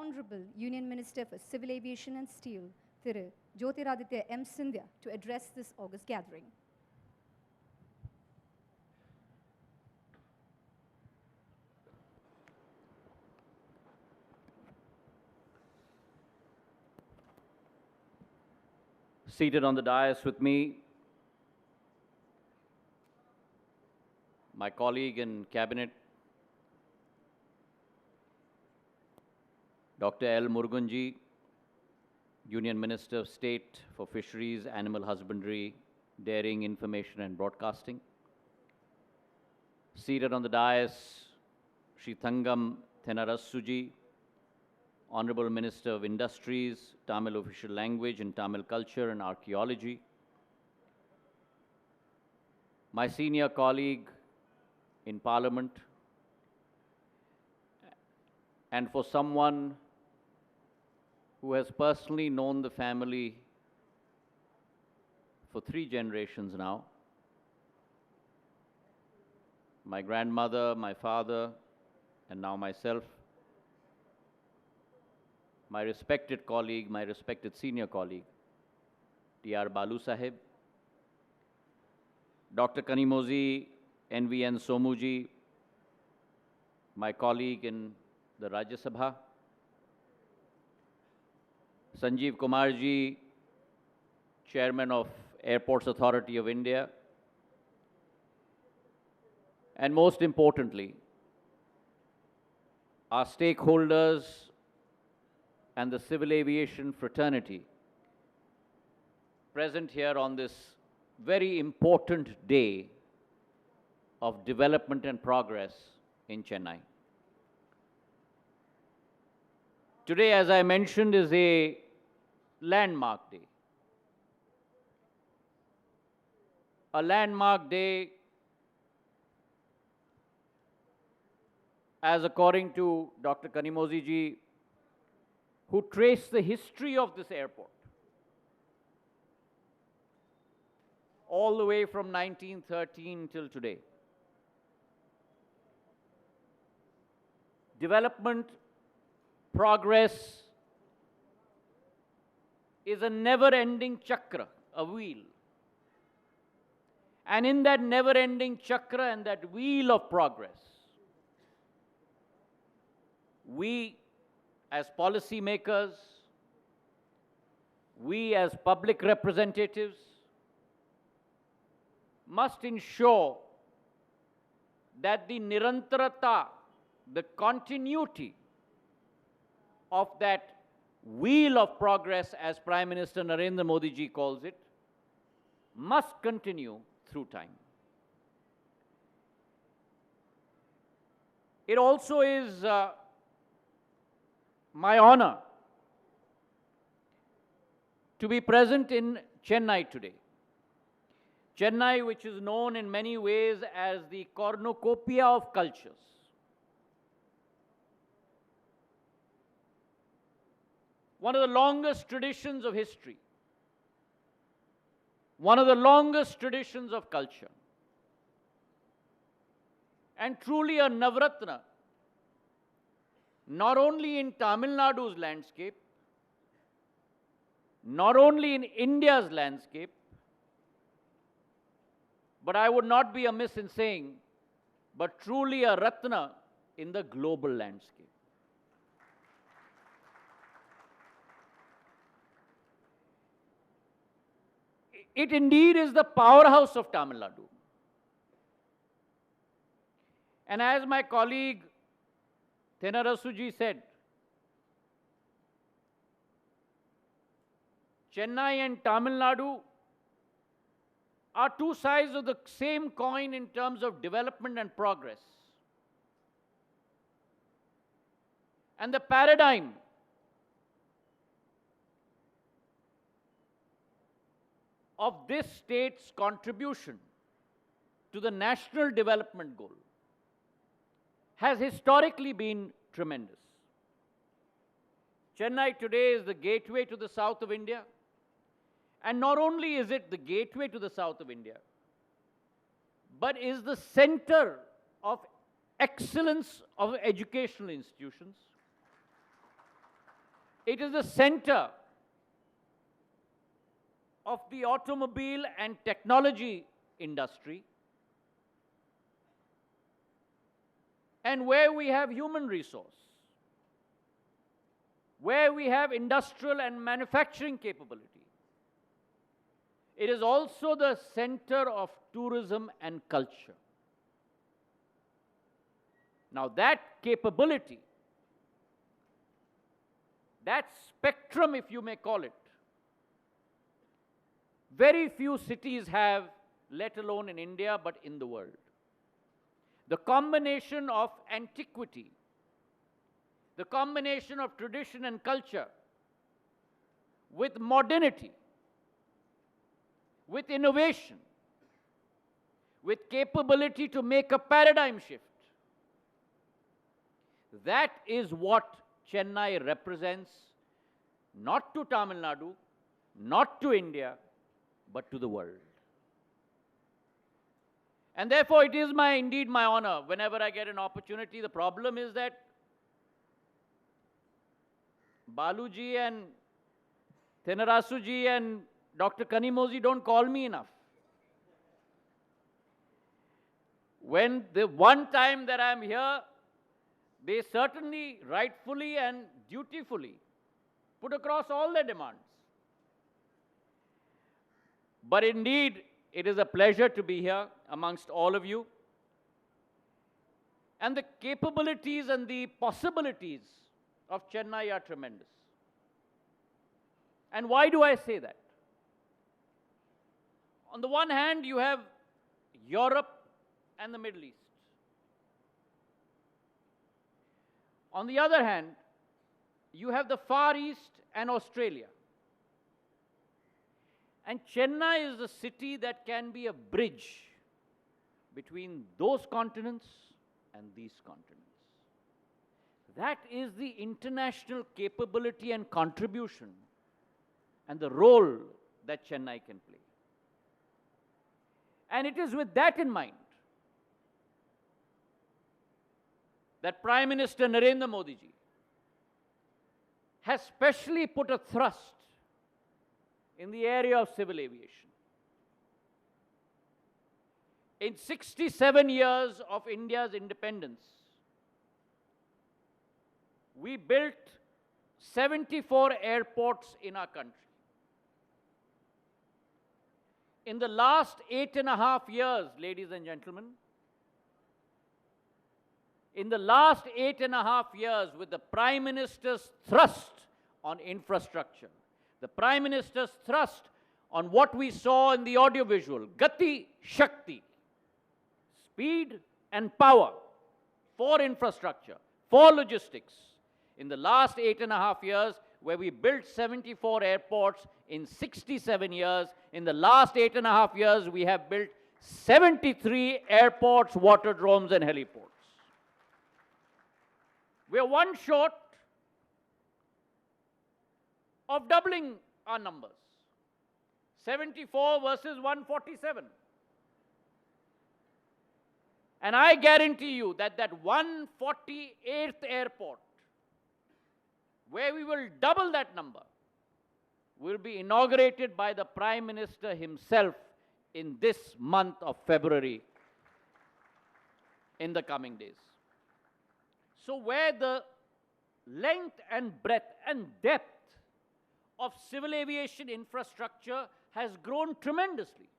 Honorable Union Minister for Civil Aviation and Steel, Sh.Jyotiraditya M, Scindia, to address this august gathering. Seated on the dais with me, my colleague in Cabinet, Dr. L. Murugan ji, Union Minister of State for Fisheries, Animal Husbandry, Dairying, Information and Broadcasting. Seated on the dais, Shri Thangam Thenarasu ji, Honorable Minister of Industries, Tamil Official Language and Tamil Culture and Archaeology. My senior colleague in Parliament, and for someone who has personally known the family for 3 generations now, my grandmother, my father, and now myself, my respected colleague, my respected senior colleague, T.R. Baalu Sahib, Dr. Kanimozhi NVN Somu ji, my colleague in the Rajya Sabha, Sanjeev Kumar ji, Chairman of Airports Authority of India, and most importantly, our stakeholders and the civil aviation fraternity present here on this very important day of development and progress in Chennai. Today, as I mentioned, is a landmark day. A landmark day as according to Dr. Kanimozhi ji, who traced the history of this airport all the way from 1913 till today. Development, progress is a never-ending chakra, a wheel. And in that never-ending chakra and that wheel of progress, we as policy makers, we as public representatives must ensure that the nirantarata, the continuity of that wheel of progress, as Prime Minister Narendra Modi ji calls it, must continue through time. It also is my honor to be present in Chennai today. Chennai, which is known in many ways as the cornucopia of cultures. One of the longest traditions of history. One of the longest traditions of culture. And truly a Navratna, not only in Tamil Nadu's landscape, not only in India's landscape, but I would not be amiss in saying, but truly a Ratna in the global landscape. It indeed is the powerhouse of Tamil Nadu. And as my colleague Thenarasu ji said, Chennai and Tamil Nadu are 2 sides of the same coin in terms of development and progress. And the paradigm of this state's contribution to the national development goal has historically been tremendous. Chennai today is the gateway to the south of India. And not only is it the gateway to the south of India, but is the center of excellence of educational institutions, It is the center of the automobile and technology industry, and where we have human resource, where we have industrial and manufacturing capability. It is also the center of tourism and culture. Now that capability, that spectrum, if you may call it, very few cities have, let alone in India, but in the world. The combination of antiquity, the combination of tradition and culture with modernity, with innovation, with capability to make a paradigm shift. That is what Chennai represents, not to Tamil Nadu, not to India, but to the world. And therefore, it is indeed my honor whenever I get an opportunity. The problem is that Baalu ji and Thenarasu ji and Dr. Kanimozhi don't call me enough. When the one time that I am here, they certainly rightfully and dutifully put across all their demands. But indeed, it is a pleasure to be here amongst all of you. And the capabilities and the possibilities of Chennai are tremendous. And why do I say that? On the one hand, you have Europe and the Middle East. On the other hand, you have the Far East and Australia. And Chennai is a city that can be a bridge between those continents and these continents. That is the international capability and contribution and the role that Chennai can play. And it is with that in mind that Prime Minister Narendra Modi ji has specially put a thrust in the area of civil aviation. In 67 years of India's independence, we built 74 airports in our country. In the last 8.5 years, ladies and gentlemen, in the last 8.5 years, with the Prime Minister's thrust on infrastructure, the Prime Minister's thrust on what we saw in the audiovisual, Gati Shakti, speed and power for infrastructure, for logistics. In the last 8.5 years, where we built 74 airports in 67 years, in the last 8.5 years, we have built 73 airports, waterdromes, and heliports. We are one short of doubling our numbers. 74 versus 147. And I guarantee you that that 148th airport, where we will double that number, will be inaugurated by the Prime Minister himself in this month of February, in the coming days. So where the length and breadth and depth of civil aviation infrastructure has grown tremendously,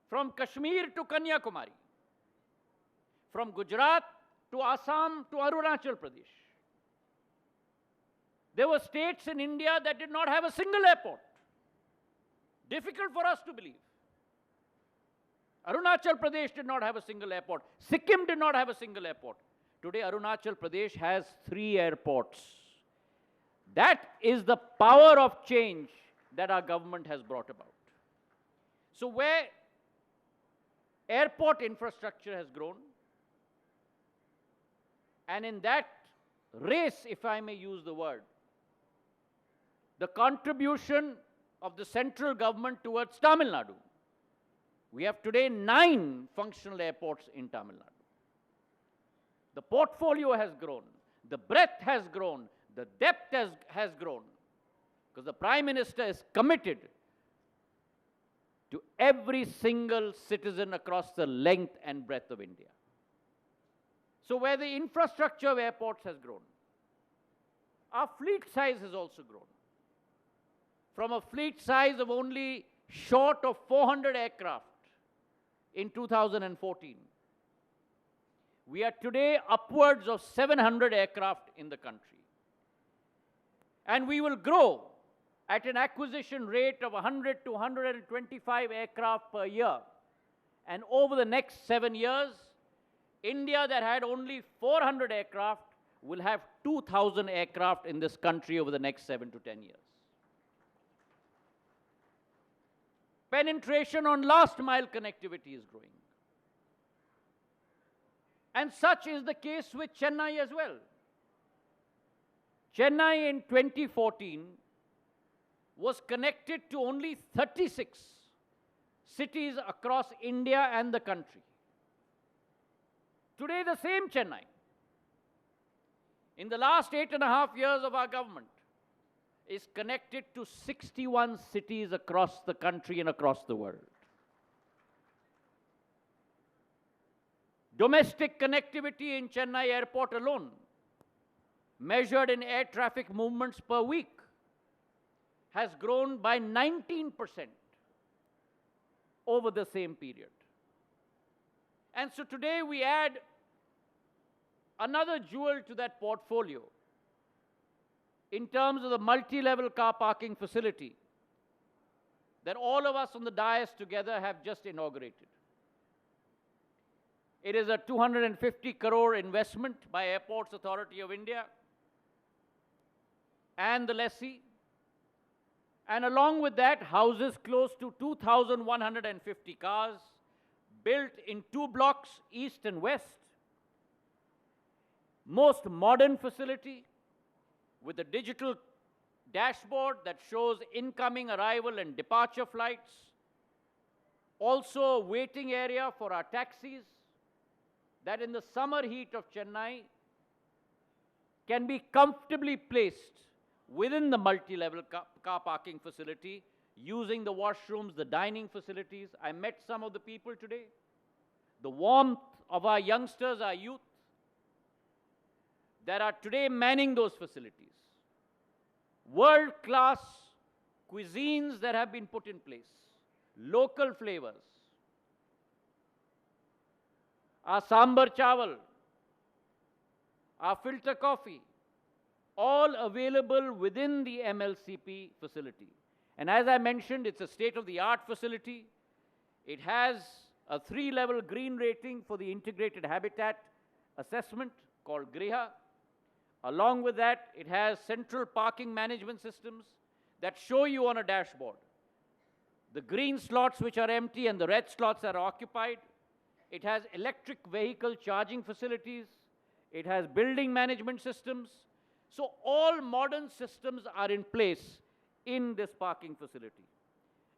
from Kashmir to Kanyakumari, from Gujarat to Assam to Arunachal Pradesh. There were states in India that did not have a single airport. Difficult for us to believe. Arunachal Pradesh did not have a single airport. Sikkim did not have a single airport. Today, Arunachal Pradesh has 3 airports. That is the power of change that our government has brought about. So where airport infrastructure has grown, and in that race, if I may use the word, the contribution of the central government towards Tamil Nadu. We have today 9 functional airports in Tamil Nadu. The portfolio has grown. the breadth has grown, the depth has grown, because the Prime Minister is committed to every single citizen across the length and breadth of India. So where the infrastructure of airports has grown, our fleet size has also grown. From a fleet size of only short of 400 aircraft in 2014, we are today upwards of 700 aircraft in the country. And we will grow at an acquisition rate of 100 to 125 aircraft per year. And over the next 7 years, India that had only 400 aircraft will have 2,000 aircraft in this country over the next 7 to 10 years. Penetration on last mile connectivity is growing. And such is the case with Chennai as well. Chennai in 2014 was connected to only 36 cities across India and the country. Today, the same Chennai, in the last 8.5 years of our government, is connected to 61 cities across the country and across the world. Domestic connectivity in Chennai Airport alone, measured in air traffic movements per week, has grown by 19% over the same period. And so today we add another jewel to that portfolio in terms of the multi-level car parking facility that all of us on the dais together have just inaugurated. It is a 250 crore investment by Airports Authority of India and the lessee, and along with that houses close to 2,150 cars, built in 2 blocks, east and west. Most modern facility with a digital dashboard that shows incoming, arrival and departure flights. Also a waiting area for our taxis that in the summer heat of Chennai can be comfortably placed within the multi-level car parking facility, using the washrooms, the dining facilities. I met some of the people today. The warmth of our youngsters, our youth, that are today manning those facilities. World-class cuisines that have been put in place. Local flavors. Our sambar chawal, our filter coffee, all available within the MLCP facility. And as I mentioned, it's a state-of-the-art facility. It has a 3-level green rating for the integrated habitat assessment called GRIHA. Along with that, it has central parking management systems that show you on a dashboard the green slots which are empty and the red slots that are occupied. It has electric vehicle charging facilities. It has building management systems. So all modern systems are in place in this parking facility.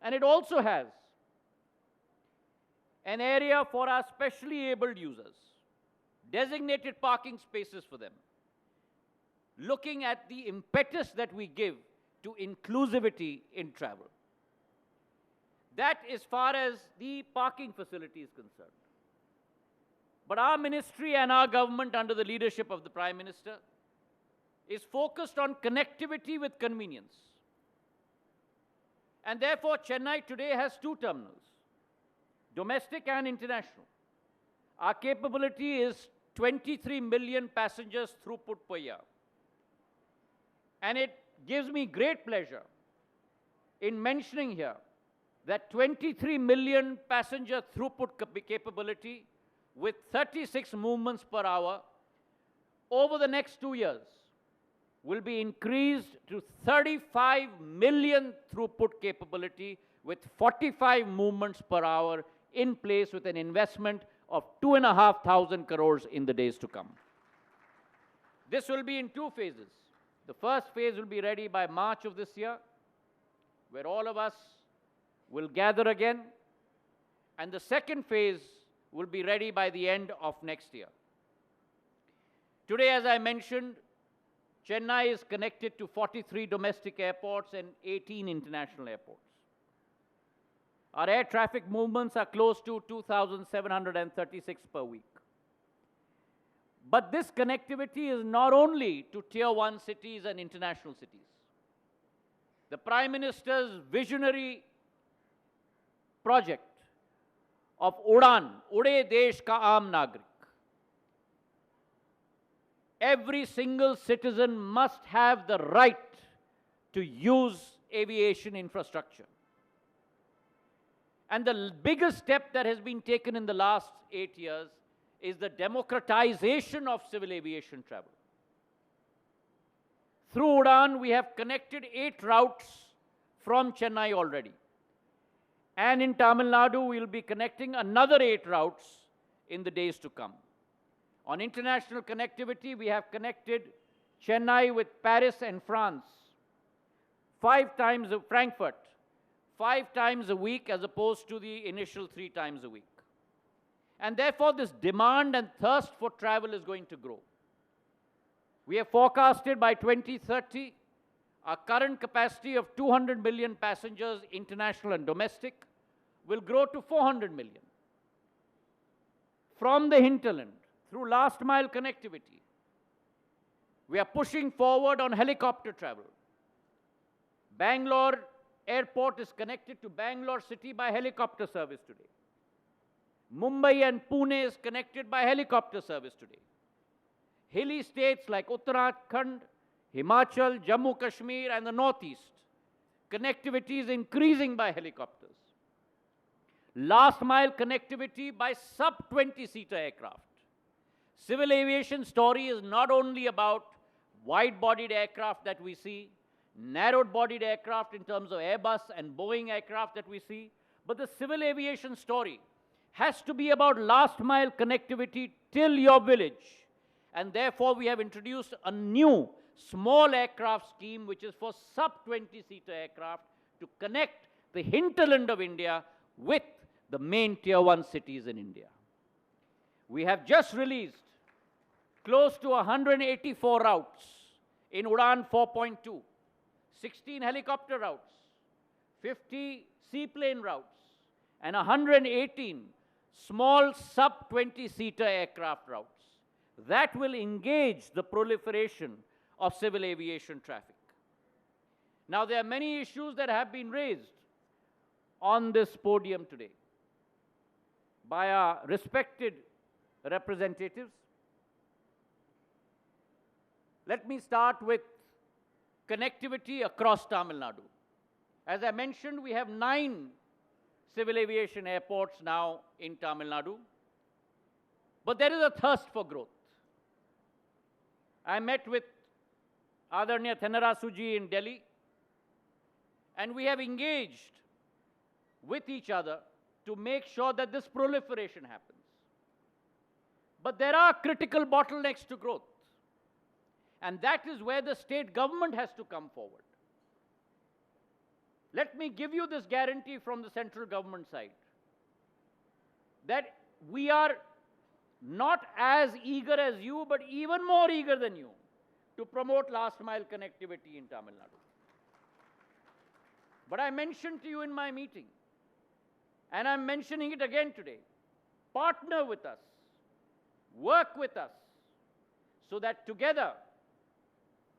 And it also has an area for our specially abled users, designated parking spaces for them, looking at the impetus that we give to inclusivity in travel. That as far as the parking facility is concerned. But our ministry and our government under the leadership of the Prime Minister is focused on connectivity with convenience. And therefore, Chennai today has 2 terminals, domestic and international. Our capability is 23 million passengers throughput per year. And it gives me great pleasure in mentioning here that 23 million passenger throughput capability with 36 movements per hour over the next 2 years will be increased to 35 million throughput capability with 45 movements per hour in place with an investment of 2,500 crores in the days to come. This will be in 2 phases. The first phase will be ready by March of this year, where all of us will gather again, and the second phase will be ready by the end of next year. Today, as I mentioned, Chennai is connected to 43 domestic airports and 18 international airports. Our air traffic movements are close to 2,736 per week. But this connectivity is not only to Tier 1 cities and international cities. The Prime Minister's visionary project of Udan, Ude Desh Ka Aam Nagrik. Every single citizen must have the right to use aviation infrastructure. And the biggest step that has been taken in the last 8 years is the democratization of civil aviation travel. Through Udan, we have connected 8 routes from Chennai already. And in Tamil Nadu, we will be connecting another 8 routes in the days to come. On international connectivity, we have connected Chennai with Paris and France, 5 times of Frankfurt, 5 times a week as opposed to the initial 3 times a week. And therefore, this demand and thirst for travel is going to grow. We have forecasted by 2030, our current capacity of 200 million passengers, international and domestic, will grow to 400 million. From the hinterland, through last mile connectivity, we are pushing forward on helicopter travel. Bangalore Airport is connected to Bangalore city by helicopter service today. Mumbai and Pune is connected by helicopter service today. Hilly states like Uttarakhand, Himachal, Jammu Kashmir and the Northeast, connectivity is increasing by helicopters. Last mile connectivity by sub-20-seater aircraft. Civil aviation story is not only about wide-bodied aircraft that we see, narrow-bodied aircraft in terms of Airbus and Boeing aircraft that we see, but the civil aviation story has to be about last-mile connectivity till your village. And therefore, we have introduced a new small aircraft scheme which is for sub-20-seater aircraft to connect the hinterland of India with the main Tier 1 cities in India. We have just released close to 184 routes in Udan 4.2, 16 helicopter routes, 50 seaplane routes, and 118 small sub-20-seater aircraft routes. That will engage the proliferation of civil aviation traffic. Now, there are many issues that have been raised on this podium today by our respected representatives. Let me start with connectivity across Tamil Nadu. As I mentioned, we have 9 civil aviation airports now in Tamil Nadu, but there is a thirst for growth. I met with Adarniya Thenarasu ji in Delhi, and we have engaged with each other to make sure that this proliferation happens. But there are critical bottlenecks to growth, and that is where the state government has to come forward. Let me give you this guarantee from the central government side, that we are not as eager as you, but even more eager than you, to promote last-mile connectivity in Tamil Nadu. But I mentioned to you in my meeting, and I'm mentioning it again today, partner with us, work with us, so that together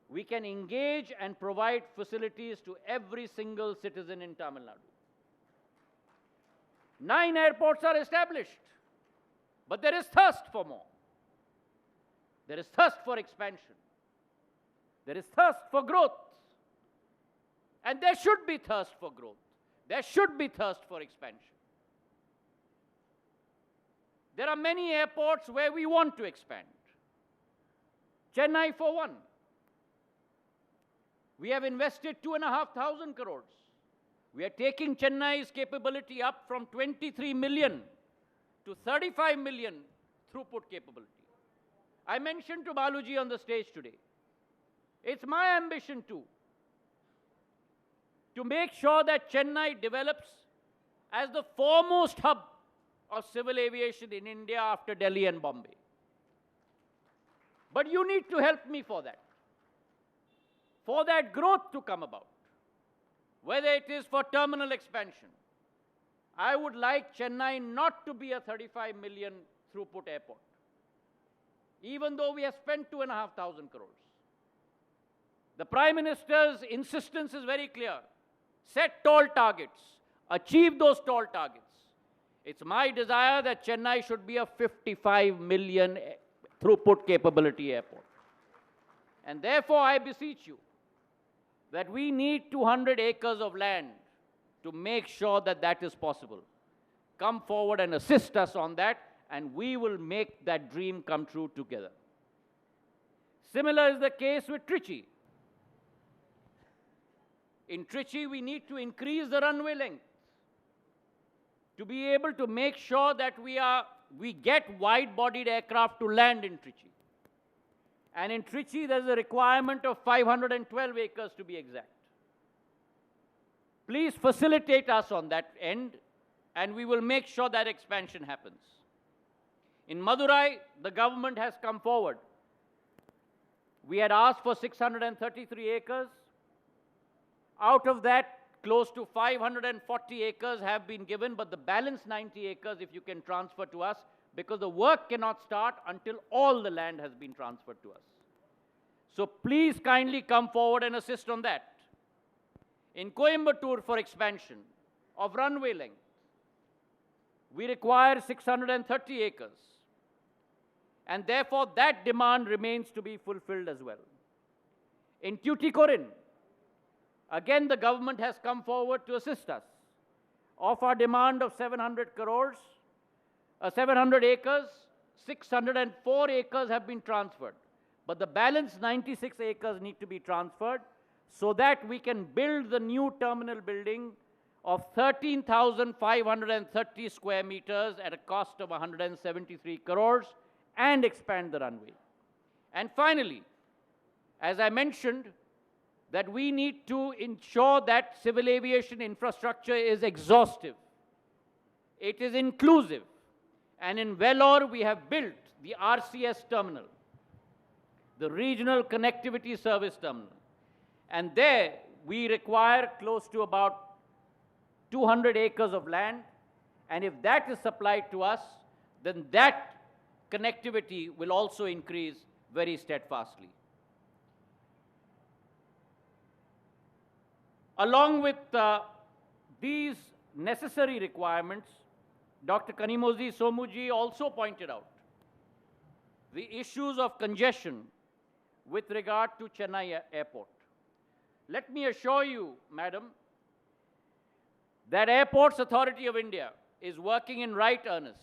we can engage and provide facilities to every single citizen in Tamil Nadu. 9 airports are established, but there is thirst for more. There is thirst for expansion. There is thirst for growth. And there should be thirst for growth. There should be thirst for expansion. There are many airports where we want to expand. Chennai for one. We have invested 2,500 crores. We are taking Chennai's capability up from 23 million to 35 million throughput capability. I mentioned to Baalu on the stage today, it's my ambition too, to make sure that Chennai develops as the foremost hub of civil aviation in India after Delhi and Bombay. But you need to help me for that growth to come about. Whether it is for terminal expansion, I would like Chennai not to be a 35 million throughput airport, even though we have spent 2,500 crores. The Prime Minister's insistence is very clear. Set tall targets, achieve those tall targets. It's my desire that Chennai should be a 55 million throughput capability airport. And therefore, I beseech you that we need 200 acres of land to make sure that that is possible. Come forward and assist us on that, and we will make that dream come true together. Similar is the case with Trichy. In Trichy, we need to increase the runway length to be able to make sure that we get wide-bodied aircraft to land in Trichy. And in Trichy, there's a requirement of 512 acres to be exact. Please facilitate us on that end, and we will make sure that expansion happens. In Madurai, the government has come forward. We had asked for 633 acres. Out of that, close to 540 acres have been given, but the balance 90 acres, if you can transfer to us, because the work cannot start until all the land has been transferred to us. So please kindly come forward and assist on that. In Coimbatore, for expansion of runway length, we require 630 acres. And therefore, that demand remains to be fulfilled as well. In Tuticorin, again, the government has come forward to assist us. Of our demand of 700 crores, 700 acres, 604 acres have been transferred. But the balance 96 acres need to be transferred so that we can build the new terminal building of 13,530 square meters at a cost of 173 crores and expand the runway. And finally, as I mentioned, that we need to ensure that civil aviation infrastructure is exhaustive. It is inclusive. And in Vellore, we have built the RCS terminal, the Regional Connectivity Service Terminal. And there, we require close to about 200 acres of land. And if that is supplied to us, then that connectivity will also increase very steadfastly. Along with these necessary requirements, Dr. Kanimozhi Somu ji also pointed out the issues of congestion with regard to Chennai Airport. Let me assure you, Madam, that Airports Authority of India is working in right earnest.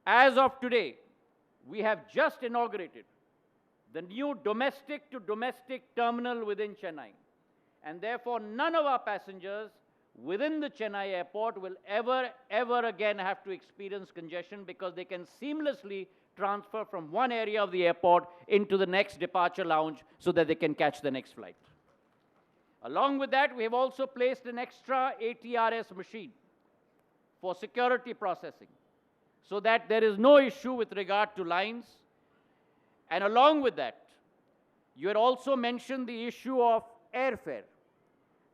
As of today, we have just inaugurated the new domestic-to-domestic terminal within Chennai. And therefore, none of our passengers within the Chennai airport will ever again have to experience congestion, because they can seamlessly transfer from one area of the airport into the next departure lounge so that they can catch the next flight. Along with that, we have also placed an extra ATRS machine for security processing, so that there is no issue with regard to lines. And along with that, you had also mentioned the issue of airfare.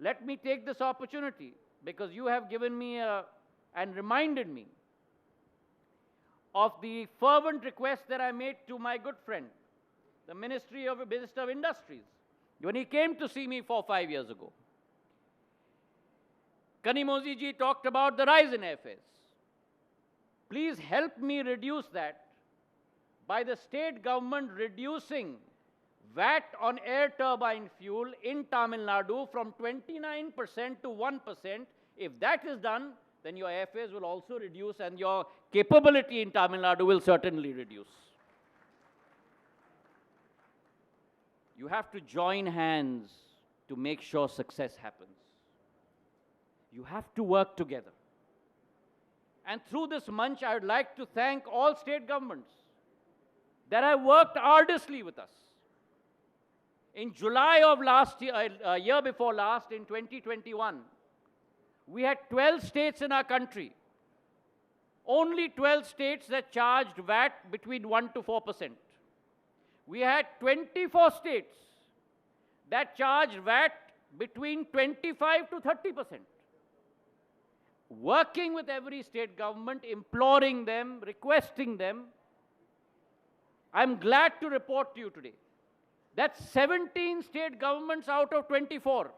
Let me take this opportunity, because you have given me and reminded me of the fervent request that I made to my good friend, the Minister of Industries, when he came to see me 4 or 5 years ago. Kanimozhi ji talked about the rise in airfares. Please help me reduce that by the state government reducing VAT on air turbine fuel in Tamil Nadu from 29% to 1%. If that is done, then your airfares will also reduce, and your capability in Tamil Nadu will certainly reduce. You have to join hands to make sure success happens. You have to work together. And through this month, I would like to thank all state governments that have worked arduously with us. In July of last year, year before last, in 2021, we had 12 states in our country, only 12 states that charged VAT between 1 to 4%. We had 24 states that charged VAT between 25 to 30%. Working with every state government, imploring them, requesting them, I'm glad to report to you today that 17 state governments out of 24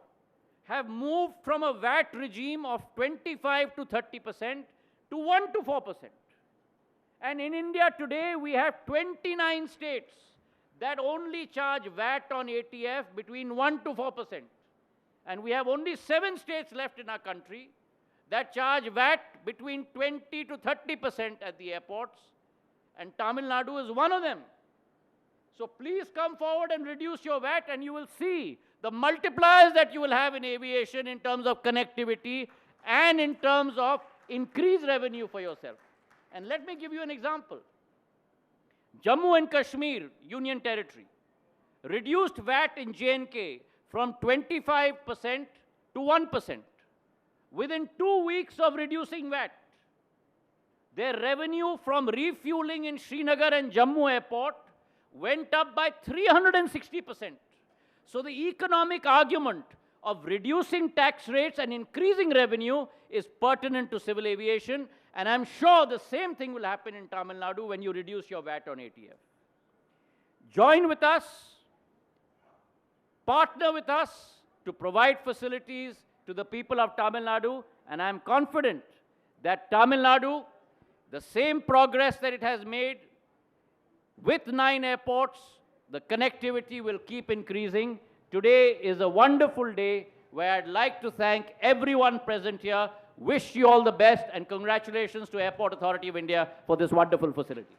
have moved from a VAT regime of 25 to 30% to 1 to 4%. And in India today, we have 29 states that only charge VAT on ATF between 1 to 4%. And we have only 7 states left in our country that charge VAT between 20 to 30% at the airports, and Tamil Nadu is one of them. So please come forward and reduce your VAT, and you will see the multipliers that you will have in aviation in terms of connectivity and in terms of increased revenue for yourself. And let me give you an example. Jammu and Kashmir, Union Territory, reduced VAT in J&K from 25% to 1%. Within 2 weeks of reducing VAT, their revenue from refueling in Srinagar and Jammu Airport went up by 360%. So the economic argument of reducing tax rates and increasing revenue is pertinent to civil aviation, and I'm sure the same thing will happen in Tamil Nadu when you reduce your VAT on ATF. Join with us, partner with us to provide facilities to the people of Tamil Nadu, and I'm confident that Tamil Nadu, the same progress that it has made with 9 airports, the connectivity will keep increasing. Today is a wonderful day where I'd like to thank everyone present here, wish you all the best, and congratulations to Airport Authority of India for this wonderful facility.